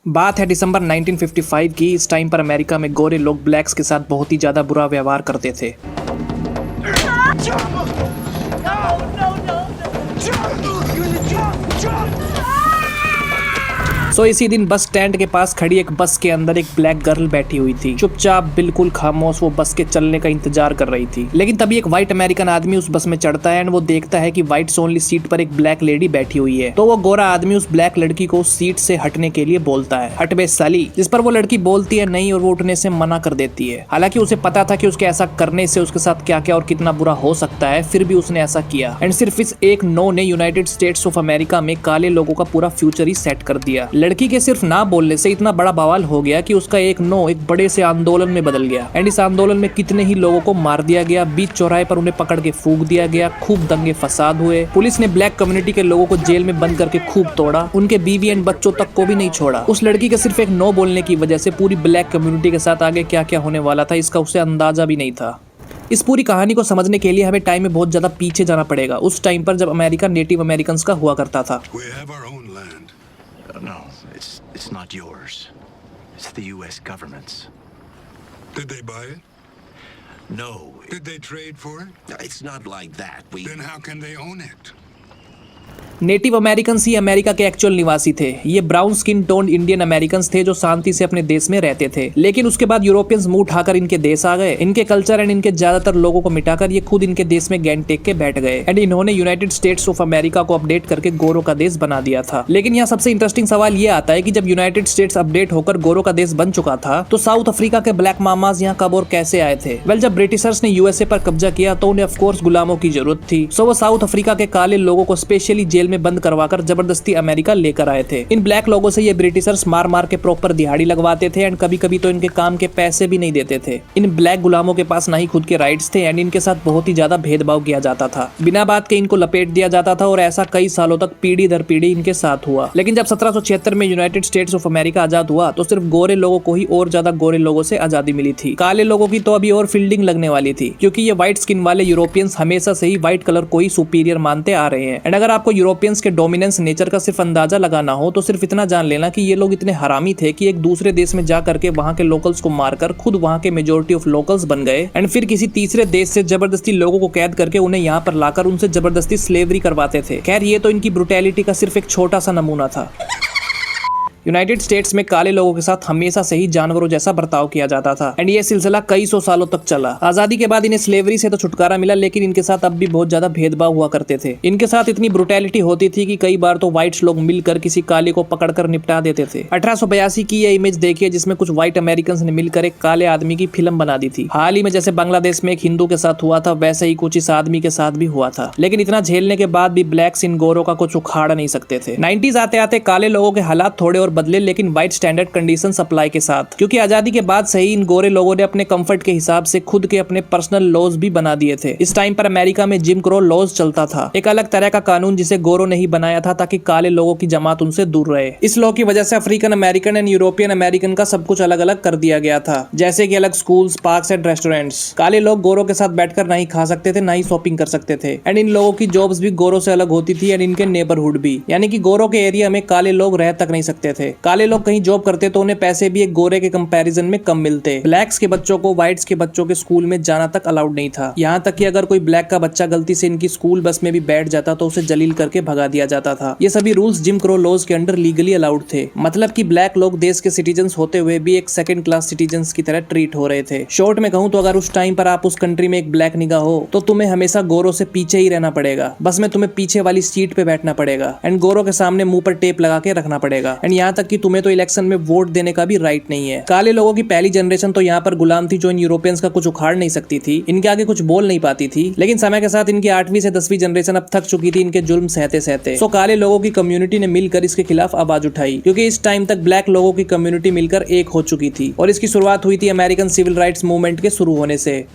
बात है दिसंबर 1955 की। इस टाइम पर अमेरिका में गोरे लोग ब्लैक्स के साथ बहुत ही ज़्यादा बुरा व्यवहार करते थे। इसी दिन बस स्टैंड के पास खड़ी एक बस के अंदर एक ब्लैक गर्ल बैठी हुई थी। चुपचाप बिल्कुल खामोश वो बस के चलने का इंतजार कर रही थी। लेकिन तभी एक व्हाइट अमेरिकन आदमी उस बस में चढ़ता है एंड वो देखता है कि व्हाइट्स ओनली सीट पर एक ब्लैक लेडी बैठी हुई है। तो वो गोरा आदमी उस ब्लैक लड़की को उस सीट से हटने के लिए बोलता है, हट बे साली। जिस पर वो लड़की बोलती है नहीं और वो उठने से मना कर देती है। हालांकि उसे पता था कि उसके ऐसा करने से उसके साथ क्या क्या और कितना बुरा हो सकता है, फिर भी उसने ऐसा किया। एंड सिर्फ इस एक नो ने यूनाइटेड स्टेट्स ऑफ अमेरिका में काले लोगों का पूरा फ्यूचर ही सेट कर दिया। लड़की के सिर्फ ना बोलने से इतना बड़ा बवाल हो गया कि उसका एक नो एक बड़े से आंदोलन में बदल गया। एंड इस आंदोलन में कितने ही लोगों को मार दिया गया, बीच चौराहे पर उन्हें पकड़ के फूंक दिया गया, खूब दंगे फसाद हुए। पुलिस ने ब्लैक कम्युनिटी के लोगों को जेल में बंद करके खूब तोड़ा, उनके बीवी एंड बच्चों तक को भी नहीं छोड़ा। उस लड़की के सिर्फ एक नो बोलने की वजह से पूरी ब्लैक कम्युनिटी के साथ आगे क्या क्या होने वाला था इसका उसे अंदाजा भी नहीं था। इस पूरी कहानी को समझने के लिए हमें टाइम में बहुत ज्यादा पीछे जाना पड़ेगा, उस टाइम पर जब अमेरिका नेटिव अमेरिकन का हुआ करता था। No, it's not yours. It's the U.S. government's. Did they buy it? No. Did they trade for it? It's not like that. Then how can they own it? Native Americans he America के actual निवासी थे। ये brown skin tone Indian Americans थे जो शांति से अपने देश में रहते थे। लेकिन उसके बाद यूरोपियंस मुंह उठाकर इनके देश आ गए। इनके कल्चर एंड इनके ज्यादातर लोगों को मिटाकर ये खुद इनके देश में गैंग टेक के बैठ गए एंड इन्होंने यूनाइटेड स्टेट्स ऑफ अमेरिका को अपडेट करके गोरों का देश बना दिया था। लेकिन यहाँ सबसे इंटरेस्टिंग सवाल ये आता है कि जब यूनाइटेड स्टेट्स अपडेट होकर गोरों का देश बन चुका था तो साउथ अफ्रीका के ब्लैक मामाज यहाँ कब और कैसे आए थे? वेल, जब ब्रिटिशर्स ने यूएसए पर कब्जा किया तो उन्हें ऑफकोर्स गुलामों की जरूरत थी। सो वो साउथ अफ्रीका के काले लोगों को स्पेशली जेल में बंद करवाकर जबरदस्ती अमेरिका लेकर आए थे। इन ब्लैक लोगों से ये ब्रिटिशर्स मार मार के प्रॉपर दिहाड़ी लगवाते थे एंड कभी कभी तो इनके काम के पैसे भी नहीं देते थे। इन ब्लैक गुलामों के पास ना ही खुद के राइट्स थे एंड इनके साथ बहुत ही ज्यादा भेदभाव किया जाता था। बिना बात के इनको लपेट दिया जाता था और ऐसा कई सालों तक पीढ़ी दर पीढ़ी इनके साथ हुआ। लेकिन जब 1776 में यूनाइटेड स्टेट्स ऑफ अमेरिका आजाद हुआ तो सिर्फ गोरे लोगों को ही और ज्यादा गोरे लोगों से आजादी मिली थी। काले लोगों की तो अभी और फील्डिंग लगने वाली थी, क्योंकि ये व्हाइट स्किन वाले यूरोपियंस हमेशा से ही व्हाइट कलर को ही सुपीरियर मानते आ रहे हैं। एंड अगर आपको यूरोपियंस के डोमिनेंस नेचर का सिर्फ अंदाजा लगाना हो तो सिर्फ इतना जान लेना कि ये लोग इतने हरामी थे कि एक दूसरे देश में जा करके वहां के लोकल्स को मारकर खुद वहां के मेजोरिटी ऑफ लोकल्स बन गए एंड फिर किसी तीसरे देश से जबरदस्ती लोगों को कैद करके उन्हें यहाँ पर लाकर उनसे जबरदस्ती स्लेवरी करवाते थे। खैर, ये तो इनकी ब्रुटैलिटी का सिर्फ एक छोटा सा नमूना था। यूनाइटेड स्टेट्स में काले लोगों के साथ हमेशा से ही जानवरों जैसा बर्ताव किया जाता था एंड ये सिलसिला कई सौ सालों तक चला। आजादी के बाद इन्हें स्लेवरी से तो छुटकारा मिला, लेकिन इनके साथ अब भी बहुत ज्यादा भेदभाव हुआ करते थे। इनके साथ इतनी ब्रुटैलिटी होती थी कि कई बार तो व्हाइट्स लोग मिलकर किसी काले को पकड़कर निपटा देते थे। 1882 की यह इमेज देखिए जिसमें कुछ व्हाइट अमेरिकन ने मिलकर एक काले आदमी की फिल्म बना दी थी। हाल ही में जैसे बांग्लादेश में एक हिंदू के साथ हुआ था वैसे ही कुछ इस आदमी के साथ भी हुआ था। लेकिन इतना झेलने के बाद भी ब्लैक्स इन गोरों का कुछ उखाड़ नहीं सकते थे। 90s आते आते काले लोगों के हालात थोड़े और बदले, लेकिन व्हाइट स्टैंडर्ड कंडीशन अप्लाई के साथ, क्योंकि आजादी के बाद से ही इन गोरे लोगों ने अपने कंफर्ट के हिसाब से खुद के अपने पर्सनल लॉज भी बना दिए थे। इस टाइम पर अमेरिका में जिम क्रो लॉज चलता था, एक अलग तरह का कानून जिसे गोरों ने ही बनाया था ताकि काले लोगों की जमात उनसे दूर रहे। इस लॉ की वजह से African American and European American का सब कुछ अलग अलग कर दिया गया था, जैसे कि अलग स्कूल्स, पार्क्स एंड रेस्टोरेंट्स। काले लोग गोरों के साथ बैठकर ना ही खा सकते थे ना ही शॉपिंग कर सकते थे एंड इन लोगों की जॉब्स भी गोरों से अलग होती थी एंड इनके नेबरहुड भी, यानी कि गोरों के एरिया में काले लोग रह तक नहीं सकते थे। काले लोग कहीं जॉब करते तो उन्हें पैसे भी एक गोरे के कंपैरिजन में कम मिलते। ब्लैक्स के बच्चों को व्हाइट्स के बच्चों के स्कूल में जाना तक अलाउड नहीं था। यहाँ तक कि अगर कोई ब्लैक का बच्चा गलती से इनकी स्कूल बस में भी बैठ जाता तो उसे जलील करके भगा दिया जाता था। ये सभी रूल्स जिम क्रो लॉज के अंडर लीगली अलाउड थे, मतलब कि ब्लैक लोग देश के सिटीजन्स होते हुए भी एक सेकंड क्लास सिटीजन्स की तरह ट्रीट हो रहे थे। शॉर्ट में कहूँ तो अगर उस टाइम पर आप उस कंट्री में एक ब्लैक निगाह हो तो तुम्हें हमेशा गोरों से पीछे ही रहना पड़ेगा। बस में तुम्हें पीछे वाली सीट पे बैठना पड़ेगा एंड गोरों के सामने मुंह पर टेप लगा के रखना पड़ेगा एंड यहाँ तक कि तुम्हें तो इलेक्शन में वोट देने का भी राइट नहीं है। काले लोगों की पहली जनरेशन तो यहाँ पर गुलाम थी जो इन यूरोपियंस का कुछ उखाड़ नहीं सकती थी, इनके आगे कुछ बोल नहीं पाती थी। लेकिन समय के साथ इनकी 8वीं से 10वीं जनरेशन अब थक चुकी थी इनके जुल्म सहते सहते। सो काले लोगों की कम्युनिटी ने मिलकर इसके खिलाफ आवाज उठाई, क्योंकि इस टाइम तक ब्लैक लोगों की कम्युनिटी मिलकर एक हो चुकी थी और इसकी शुरुआत हुई थी अमेरिकन सिविल राइट्स मूवमेंट के शुरू होने से।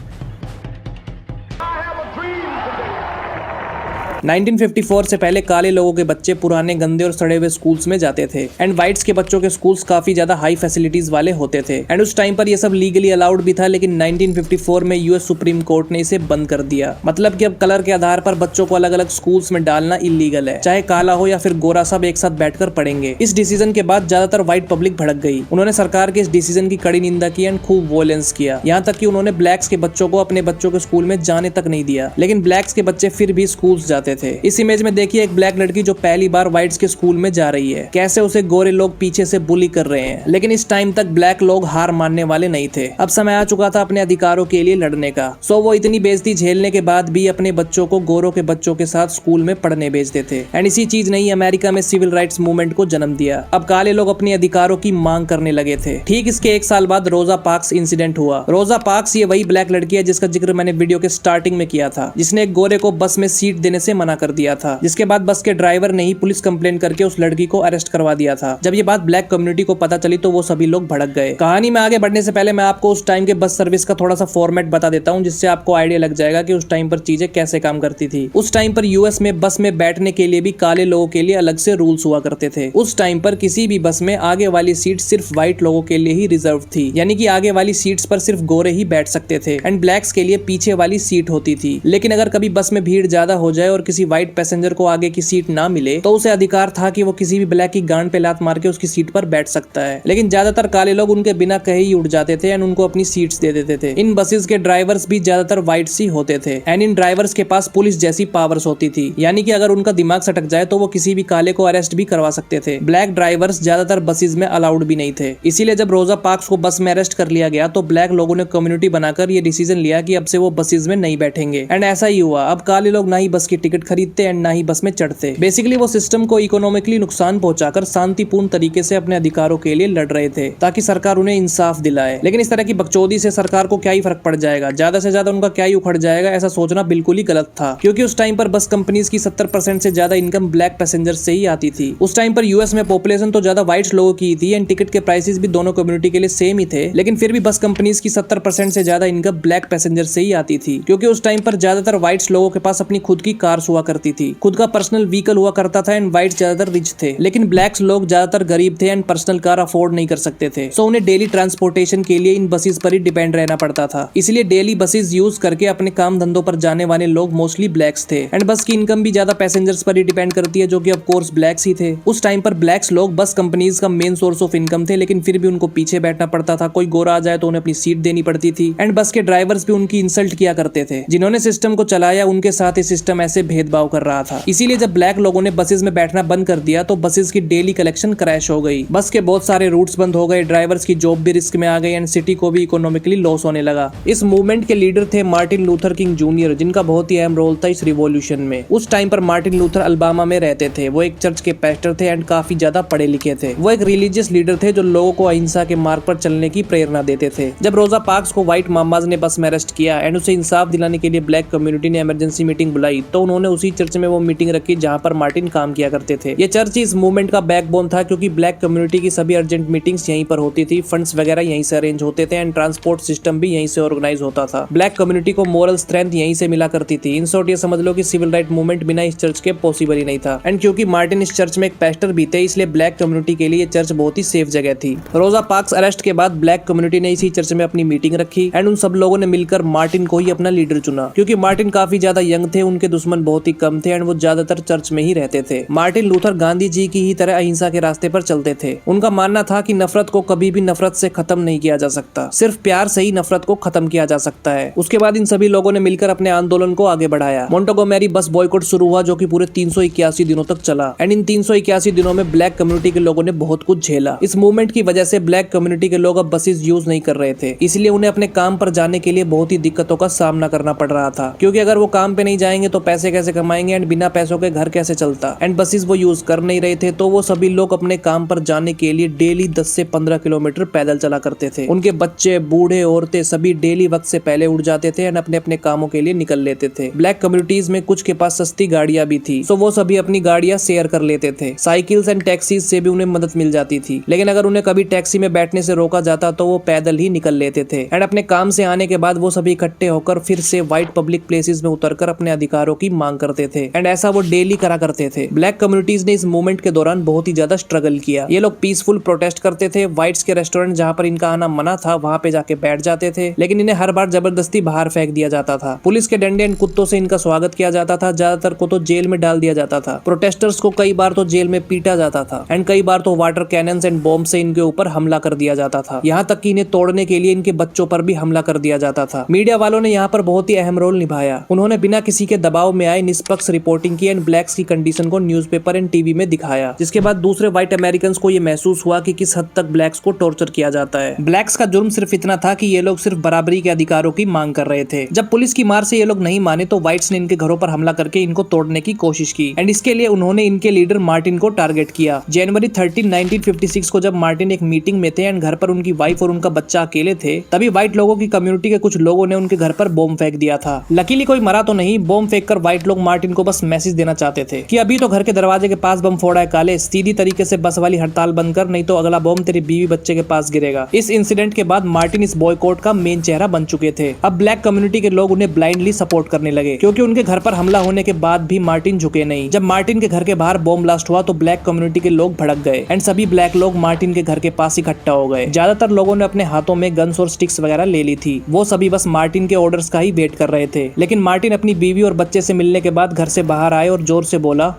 1954 से पहले काले लोगों के बच्चे पुराने गंदे और सड़े हुए स्कूल्स में जाते थे एंड व्हाइट्स के बच्चों के स्कूल्स काफी ज्यादा हाई फैसिलिटीज वाले होते थे एंड उस टाइम पर ये सब लीगली अलाउड भी था, लेकिन 1954 में यूएस सुप्रीम कोर्ट ने इसे बंद कर दिया। मतलब कि अब कलर के आधार पर बच्चों को अलग अलग स्कूल्स में डालना इलीगल है, चाहे काला हो या फिर गोरा, सब एक साथ बैठकर पढ़ेंगे। इस डिसीजन के बाद ज्यादातर व्हाइट पब्लिक भड़क गई। उन्होंने सरकार के इस डिसीजन की कड़ी निंदा की एंड खूब वॉयलेंस किया, यहाँ तक कि उन्होंने ब्लैक्स के बच्चों को अपने बच्चों के स्कूल में जाने तक नहीं दिया। लेकिन ब्लैक्स के बच्चे फिर भी स्कूल्स जाते थे। इस इमेज में देखिए एक ब्लैक लड़की जो पहली बार व्हाइट्स के स्कूल में जा रही है, कैसे उसे गोरे लोग पीछे से बुली कर रहे हैं। लेकिन इस टाइम तक ब्लैक लोग हार मानने वाले नहीं थे। अब समय आ चुका था अपने अधिकारों के लिए लड़ने का। सो वो इतनी बेइज्जती झेलने के बाद भी अपने बच्चों को गोरों के बच्चों के साथ स्कूल में पढ़ने भेजते थे एंड इसी चीज ने अमेरिका में सिविल राइट्स मूवमेंट को जन्म दिया। अब काले लोग अपने अधिकारों की मांग करने लगे थे। ठीक इसके एक साल बाद रोजा पार्क्स इंसिडेंट हुआ। रोजा पार्क्स ये वही ब्लैक लड़की है जिसका जिक्र मैंने वीडियो के स्टार्टिंग में किया था, जिसने एक गोरे को बस में सीट देने से मना कर दिया था, जिसके बाद बस के ड्राइवर ने ही पुलिस कंप्लेंट करके उस लड़की को अरेस्ट करवा दिया था। जब ये बात ब्लैक कम्युनिटी को पता चली तो वो सभी लोग भड़क गए। कहानी में आगे बढ़ने से पहले मैं आपको उस टाइम के बस सर्विस का थोड़ा सा फॉर्मेट बता देता हूँ, जिससे आपको आइडिया लग जाएगा कि उस टाइम पर चीजें कैसे काम करती थी। उस टाइम पर यूएस में बस में बैठने के लिए भी काले लोगों के लिए अलग से रूल्स हुआ करते थे। उस टाइम पर किसी भी बस में आगे वाली सीट सिर्फ व्हाइट लोगों के लिए ही रिजर्व थी, यानी कि आगे वाली सीट्स पर सिर्फ गोरे ही बैठ सकते थे एंड ब्लैक्स के लिए पीछे वाली सीट होती थी। लेकिन अगर कभी बस में भीड़ ज्यादा हो जाए और किसी व्हाइट पैसेंजर को आगे की सीट ना मिले तो उसे अधिकार था कि वो किसी भी ब्लैक की गांड पे लात मार के उसकी सीट पर बैठ सकता है। लेकिन ज्यादातर काले लोग उनके बिना कहे ही उठ जाते थे एंड उनको अपनी सीट्स दे देते थे। इन बसेस के ड्राइवर्स भी ज्यादातर व्हाइट्स ही होते थे एंड इन ड्राइवर्स के पास पुलिस जैसी पावर्स होती थी, यानी कि अगर उनका दिमाग सटक जाए तो वो किसी भी काले को अरेस्ट भी करवा सकते थे। ब्लैक ड्राइवर्स ज्यादातर बसेस में अलाउड भी नहीं थे। इसीलिए जब रोजा पार्क्स को बस में अरेस्ट कर लिया गया तो ब्लैक लोगों ने कम्युनिटी बनाकर ये डिसीजन लिया कि अब से वो बसेस में नहीं बैठेंगे एंड ऐसा ही हुआ। अब काले लोग ना ही बस की टिकट खरीदते एंड ना ही बस में चढ़ते। बेसिकली वो सिस्टम को इकोनॉमिकली नुकसान पहुंचाकर शांतिपूर्ण तरीके से अपने अधिकारों के लिए लड़ रहे थे ताकि सरकार उन्हें इंसाफ दिलाए। लेकिन इस तरह की बकचोदी से सरकार को क्या ही फर्क पड़ जाएगा, ज्यादा से ज्यादा उनका क्या ही उखड़ जाएगा, ऐसा सोचना बिल्कुल ही गलत था। क्योंकि उस टाइम पर बस कंपनीज की 70% से ज्यादा इनकम ब्लैक पैसेंजर से ही आती थी। उस टाइम पर यूएस में पॉपुलेशन तो ज्यादा व्हाइट्स लोगों की थी एंड टिकट के प्राइसेस भी दोनों कम्युनिटी के लिए सेम ही थे, लेकिन फिर भी बस कंपनीज की 70% से ज्यादा इनकम ब्लैक पैसेंजर से ही आती थी। क्योंकि उस टाइम पर ज्यादातर व्हाइट्स लोगों के पास अपनी खुद की कार्स हुआ करती थी, खुद का पर्सनल व्हीकल हुआ करता था एंड व्हाइट्स ज्यादातर रिच थे। लेकिन ब्लैक्स लोग ज्यादातर गरीब थे एंड पर्सनल कार अफोर्ड नहीं कर सकते थे। सो उन्हें डेली ट्रांसपोर्टेशन के लिए इन बसेस पर ही डिपेंड रहना पड़ता था। इसलिए डेली बसेस यूज करके अपने काम धंधों पर जाने वाले लोग मोस्टली ब्लैक्स थे एंड बस की इनकम भी ज्यादा पैसेंजर्स पर ही डिपेंड करती है, जो कि ऑफ कोर्स ब्लैक्स ही थे। उस टाइम पर ब्लैक्स लोग बस कंपनीज का मेन सोर्स ऑफ इनकम थे, लेकिन फिर भी उनको पीछे बैठना पड़ता था। कोई गोरा आ जाए तो उन्हें अपनी सीट देनी पड़ती थी एंड बस के ड्राइवर्स भी उनकी इंसल्ट किया करते थे। जिन्होंने सिस्टम को चलाया उनके साथ ये सिस्टम ऐसे भेदभाव कर रहा था। इसीलिए जब ब्लैक लोगों ने बसेस में बैठना बंद कर दिया तो बसेस की डेली कलेक्शन क्रैश हो गई। बस के बहुत सारे रूट्स बंद हो गए, ड्राइवर्स की जॉब भी रिस्क में आ गई एंड सिटी को भी इकोनॉमिकली लॉस होने लगा। इस मूवमेंट के लीडर थे मार्टिन लूथर किंग जूनियर, जिनका बहुत ही अहम रोल था इस रिवॉल्यूशन में। उस टाइम पर मार्टिन लूथर अल्बामा में रहते थे। वो एक चर्च के पैस्टर थे एंड काफी ज्यादा पढ़े लिखे थे। वो एक रिलीजियस लीडर थे जो लोगों को अहिंसा के मार्ग पर चलने की प्रेरणा देते थे। जब रोजा पार्क्स को व्हाइट मामाज ने बस में अरेस्ट किया एंड उसे इंसाफ दिलाने के लिए ब्लैक कम्युनिटी ने इमरजेंसी मीटिंग बुलाई, तो उन्होंने उसी चर्च में वो मीटिंग रखी जहाँ पर मार्टिन काम किया करते थे। ये चर्च इस मूवमेंट का बैकबोन था, क्योंकि ब्लैक कम्युनिटी की सभी अर्जेंट मीटिंग्स यहीं पर होती थी, फंड्स वगैरह यहीं से अरेंज होते थे एंड ट्रांसपोर्ट सिस्टम भी यहीं से ऑर्गेनाइज होता था। ब्लैक कम्युनिटी को मोरल स्ट्रेंथ यहीं से मिला करती थी। इन शॉर्ट ये समझ लो कि सिविल राइट मूवमेंट बिना इस चर्च के पॉसिबल ही नहीं था। एंड क्योंकि मार्टिन इस चर्च में एक पैस्टर भी थे, इसलिए ब्लैक कम्युनिटी के लिए ये चर्च बहुत ही सेफ जगह थी। रोजा पार्क्स अरेस्ट के बाद ब्लैक कम्युनिटी ने इसी चर्च में अपनी मीटिंग रखी एंड उन सब लोगों ने मिलकर मार्टिन को ही अपना लीडर चुना। क्योंकि मार्टिन काफी ज्यादा यंग थे, उनके दुश्मन बहुत ही कम थे एंड वो ज्यादातर चर्च में ही रहते थे। मार्टिन लूथर गांधी जी की ही तरह अहिंसा के रास्ते पर चलते थे। उनका मानना था कि नफरत को कभी भी नफरत से खत्म नहीं किया जा सकता, सिर्फ प्यार से ही नफरत को खत्म किया जा सकता है। उसके बाद इन सभी लोगों ने मिलकर अपने आंदोलन को आगे बढ़ाया। मोंटगोमेरी बस बॉयकॉट शुरू हुआ, जो कि पूरे 381 दिनों तक चला एंड इन 381 दिनों में ब्लैक कम्युनिटी के लोगों ने बहुत कुछ झेला। इस मूवमेंट की वजह से ब्लैक कम्युनिटी के लोग अब बसेस यूज नहीं कर रहे थे, इसलिए उन्हें अपने काम पर जाने के लिए बहुत ही दिक्कतों का सामना करना पड़ रहा था। क्योंकि अगर वो काम पे नहीं जाएंगे तो पैसे कैसे कमाएंगे एंड बिना पैसों के घर कैसे चलता। एंड बसेस वो यूज कर नहीं रहे थे, तो वो सभी लोग अपने काम पर जाने के लिए डेली 10 से 15 किलोमीटर पैदल चला करते थे। उनके बच्चे, बूढ़े, औरतें सभी डेली वक्त से पहले उठ जाते थे एंड अपने अपने कामों के लिए निकल लेते थे। ब्लैक कम्युनिटीज में कुछ के पास सस्ती गाड़ियां भी थी, सो वो सभी अपनी गाड़ियां शेयर कर लेते थे। साइकिल्स एंड टैक्सीज से भी उन्हें मदद मिल जाती थी, लेकिन अगर उन्हें कभी टैक्सी में बैठने से रोका जाता तो वो पैदल ही निकल लेते थे। एंड अपने काम से आने के बाद वो सभी इकट्ठे होकर फिर से व्हाइट पब्लिक प्लेसेस में उतरकर अपने अधिकारों की मांग मांग करते थे एंड ऐसा वो डेली करा करते थे। ब्लैक कम्युनिटीज ने इस मूवमेंट के दौरान बहुत ही ज्यादा स्ट्रगल किया। ये लोग पीसफुल प्रोटेस्ट करते थे, व्हाइट्स के रेस्टोरेंट जहाँ पर इनका आना मना था वहाँ पे जाके बैठ जाते थे, लेकिन इन्हें हर बार जबरदस्ती बाहर फेंक दिया जाता था। पुलिस के डंडे एंड कुत्तों से इनका स्वागत किया जाता था, ज्यादातर को तो जेल में डाल दिया जाता था। प्रोटेस्टर्स को कई बार तो जेल में पीटा जाता था एंड कई बार तो वाटर कैनन्स एंड बॉम्ब से इनके ऊपर हमला कर दिया जाता था। यहाँ तक कि इन्हें तोड़ने के लिए इनके बच्चों पर भी हमला कर दिया जाता था। मीडिया वालों ने यहाँ पर बहुत ही अहम रोल निभाया। उन्होंने बिना किसी के दबाव में आए निष्पक्ष रिपोर्टिंग की एंड ब्लैक्स की कंडीशन को न्यूज़पेपर एंड टीवी में दिखाया, जिसके बाद दूसरे व्हाइट अमेरिकन को ये महसूस हुआ कि किस हद तक ब्लैक्स को टॉर्चर किया जाता है। ब्लैक्स का जुर्म सिर्फ इतना था कि ये लोग सिर्फ बराबरी के अधिकारों की मांग कर रहे थे। जब पुलिस की मार से ये लोग नहीं माने तो व्हाइट्स ने इनके घरों पर हमला करके इनको तोड़ने की कोशिश की एंड इसके लिए उन्होंने इनके लीडर मार्टिन को टारगेट किया। जनवरी 13, 1956 को जब मार्टिन एक मीटिंग में थे एंड घर पर उनकी वाइफ और उनका बच्चा अकेले थे, तभी व्हाइट लोगों की कम्युनिटी के कुछ लोगों ने उनके घर पर बॉम्ब फेंक दिया था। लकीली कोई मरा तो नहीं। बॉम्ब फेंककर व्हाइट लोग मार्टिन को बस मैसेज देना चाहते थे कि अभी तो घर के दरवाजे के पास बम फोड़ा है काले, सीधी तरीके से बस वाली हड़ताल बंद कर, नहीं तो अगला बॉम्ब तेरी बीवी बच्चे के पास गिरेगा। इस इंसिडेंट के बाद मार्टिन इस बॉयकॉट का मेन चेहरा बन चुके थे। अब ब्लैक कम्युनिटी के लोग उन्हें ब्लाइंडली सपोर्ट करने लगे, क्योंकि उनके घर पर हमला होने के बाद भी मार्टिन झुके नहीं। जब मार्टिन के घर के बाहर बॉम्ब ब्लास्ट हुआ तो ब्लैक कम्युनिटी के लोग भड़क गए एंड सभी ब्लैक लोग मार्टिन के घर के पास इकट्ठा हो गए। ज्यादातर लोगों ने अपने हाथों में गन्स और स्टिक्स वगैरह ले ली थी। वो सभी बस मार्टिन के ऑर्डर्स का ही वेट कर रहे थे। लेकिन मार्टिन अपनी बीवी और बच्चे से मिलने के बाद घर से बाहर आए और जोर से बोला,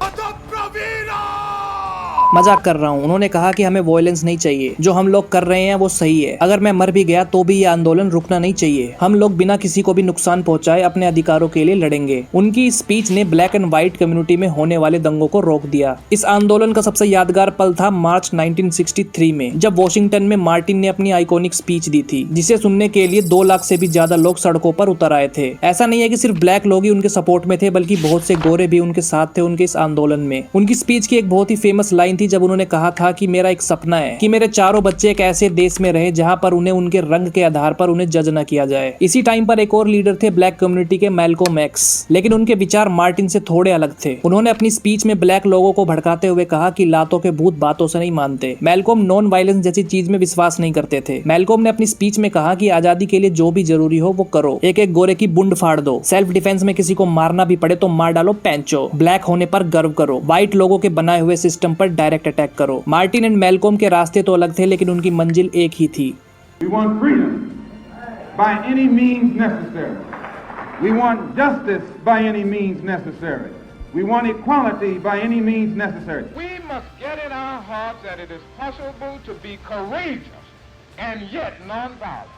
मजाक कर रहा हूँ। उन्होंने कहा कि हमें वॉयलेंस नहीं चाहिए, जो हम लोग कर रहे हैं वो सही है। अगर मैं मर भी गया तो भी ये आंदोलन रुकना नहीं चाहिए। हम लोग बिना किसी को भी नुकसान पहुंचाए अपने अधिकारों के लिए लड़ेंगे। उनकी स्पीच ने ब्लैक एंड व्हाइट कम्युनिटी में होने वाले दंगों को रोक दिया। इस आंदोलन का सबसे यादगार पल था मार्च 1963 में, जब वॉशिंगटन में मार्टिन ने अपनी आइकॉनिक स्पीच दी थी, जिसे सुनने के लिए 2 लाख से भी ज्यादा लोग सड़कों पर उतर आए थे। ऐसा नहीं है कि सिर्फ ब्लैक लोग ही उनके सपोर्ट में थे, बल्कि बहुत से गोरे भी उनके साथ थे उनके इस आंदोलन में। उनकी स्पीच की एक बहुत ही फेमस लाइन थी जब उन्होंने कहा था कि मेरा एक सपना है कि मेरे चारों बच्चे एक ऐसे देश में रहे जहां पर उन्हें उनके रंग के आधार पर उन्हें जज न किया जाए। इसी टाइम पर एक और लीडर थे ब्लैक कम्युनिटी के, मैल्कोम एक्स, लेकिन उनके विचार मार्टिन से थोड़े अलग थे। उन्होंने अपनी स्पीच में ब्लैक लोगों को भड़काते हुए कहा कि लातों के भूत बातों से नहीं मानते। मैल्कोम नॉन वायलेंस जैसी चीज में विश्वास नहीं करते थे। मैल्कोम ने अपनी स्पीच में कहा कि आजादी के लिए जो भी जरूरी हो वो करो, एक एक गोरे की बुंड फाड़ दो, सेल्फ डिफेंस में किसी को मारना भी पड़े तो मार डालो पैंचो, ब्लैक होने पर गर्व करो, व्हाइट लोगों के बनाए हुए सिस्टम पर डायरेक्ट अटैक करो। मार्टिन एंड मैल्कोम के रास्ते तो अलग थे, लेकिन उनकी मंजिल एक ही थी। We want freedom by any means necessary. We want justice by any means necessary. We want equality by any means necessary. We must get in our hearts that it is possible to be courageous and yet non-violent.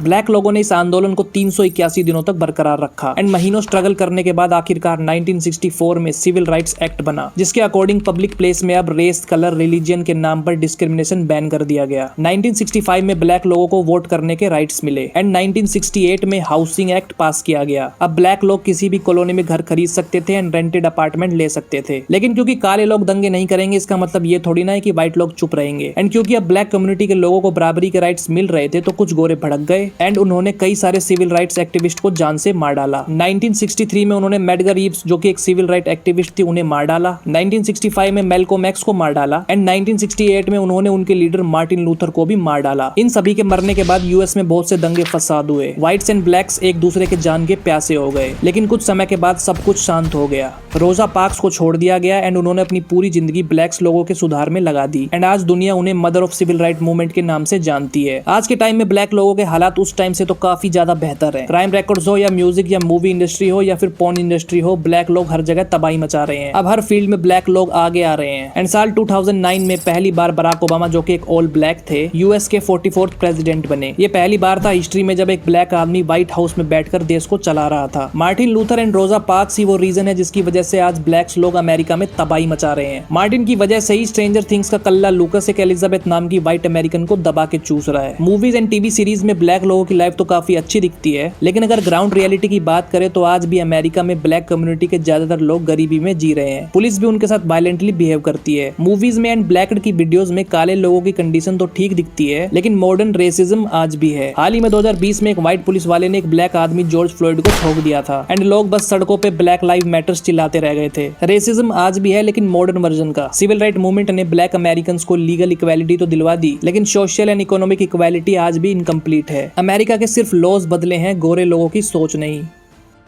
Black लोगों ने इस आंदोलन को 381 दिनों तक बरकरार रखा and महीनों स्ट्रगल करने के बाद आखिरकार 1964 में सिविल राइट्स एक्ट बना, जिसके अकॉर्डिंग पब्लिक प्लेस में अब रेस, कलर, रिलीजन के नाम पर डिस्क्रिमिनेशन बैन कर दिया गया। 1965 में ब्लैक लोगों को वोट करने के राइट्स मिले एंड 1968 में हाउसिंग एक्ट पास किया गया। अब ब्लैक लोग किसी भी कॉलोनी में घर खरीद सकते थे एंड रेंटेड अपार्टमेंट ले सकते थे। लेकिन क्योंकि काले लोग दंगे नहीं करेंगे, इसका मतलब ये थोड़ी ना है कि व्हाइट लोग चुप रहेंगे। एंड क्योंकि अब ब्लैक कम्युनिटी के लोगों को बराबरी के राइट्स मिल रहे थे तो कुछ गोरे भड़क गए एंड उन्होंने कई सारे सिविल राइट्स एक्टिविस्ट को जान से मार डाला। 1963 में उन्होंने मेडगर रीव्स, जो कि एक सिविल राइट एक्टिविस्ट थी, उन्हें मार डाला। 1965 में मैल्कोम एक्स को मार डाला एंड 1968 में उन्होंने उनके लीडर मार्टिन लूथर को भी मार डाला। इन सभी के मरने के बाद यूएस में बहुत से दंगे फसाद हुए। व्हाइट्स एंड ब्लैक्स एक दूसरे के जान के प्यासे हो गए, लेकिन कुछ समय के बाद सब कुछ शांत हो गया। रोजा पार्क्स को छोड़ दिया गया एंड उन्होंने अपनी पूरी जिंदगी ब्लैक्स लोगों के सुधार में लगा दी एंड आज दुनिया उन्हें mother of civil right movement के नाम से जानती है। आज के टाइम में ब्लैक लोगों के हालात उस टाइम से तो काफी ज्यादा बेहतर है। क्राइम रिकॉर्ड्स हो या म्यूजिक या मूवी इंडस्ट्री हो या फिर पॉर्न इंडस्ट्री हो, ब्लैक लोग हर जगह तबाही मचा रहे हैं। अब हर फील्ड में ब्लैक लोग आगे आ रहे हैं एंड साल 2009 में पहली बार बराक ओबामा, जो कि एक ऑल ब्लैक थे, यूएस के 44th प्रेसिडेंट बने। ये पहली बार था हिस्ट्री में जब एक ब्लैक आदमी व्हाइट हाउस में बैठकर देश को चला रहा था। Martin Luther and Rosa Parks ही वो रीजन है जिसकी वजह से आज ब्लैक्स लोग अमेरिका में तबाही मचा रहे हैं। मार्टिन की वजह से ही स्ट्रेंजर थिंग्स का कल्ला लूकस एक एलिजाबेथ नाम की व्हाइट अमेरिकन को दबा के चूस रहा है। मूवीज एंड टीवी सीरीज में ब्लैक लोगों की लाइफ तो काफी अच्छी दिखती है, लेकिन अगर ग्राउंड रियलिटी की बात करें तो आज भी अमेरिका में ब्लैक कम्युनिटी के ज्यादातर लोग गरीबी में जी रहे हैं। पुलिस भी उनके साथ वायलेंटली बिहेव करती है। मूवीज में एंड ब्लैकड की वीडियोस में काले लोगों की कंडीशन तो ठीक दिखती है, लेकिन मॉडर्न रेसिज्म आज भी है। हाल ही में 2020 में एक व्हाइट पुलिस वाले ने एक ब्लैक आदमी जॉर्ज फ्लॉयड को ठोक दिया था एंड लोग बस सड़कों पे ब्लैक लाइव मैटर्स चिल्लाते रह गए थे। रेसिज्म आज भी है, लेकिन मॉडर्न वर्जन का। सिविल राइट मूवमेंट ने ब्लैक अमेरिकन को लीगल इक्वालिटी तो दिलवा दी, लेकिन सोशल एंड इकोनॉमिक इक्वालिटी आज भी इनकम्प्लीट है। अमेरिका के सिर्फ लॉज बदले हैं, गोरे लोगों की सोच नहीं।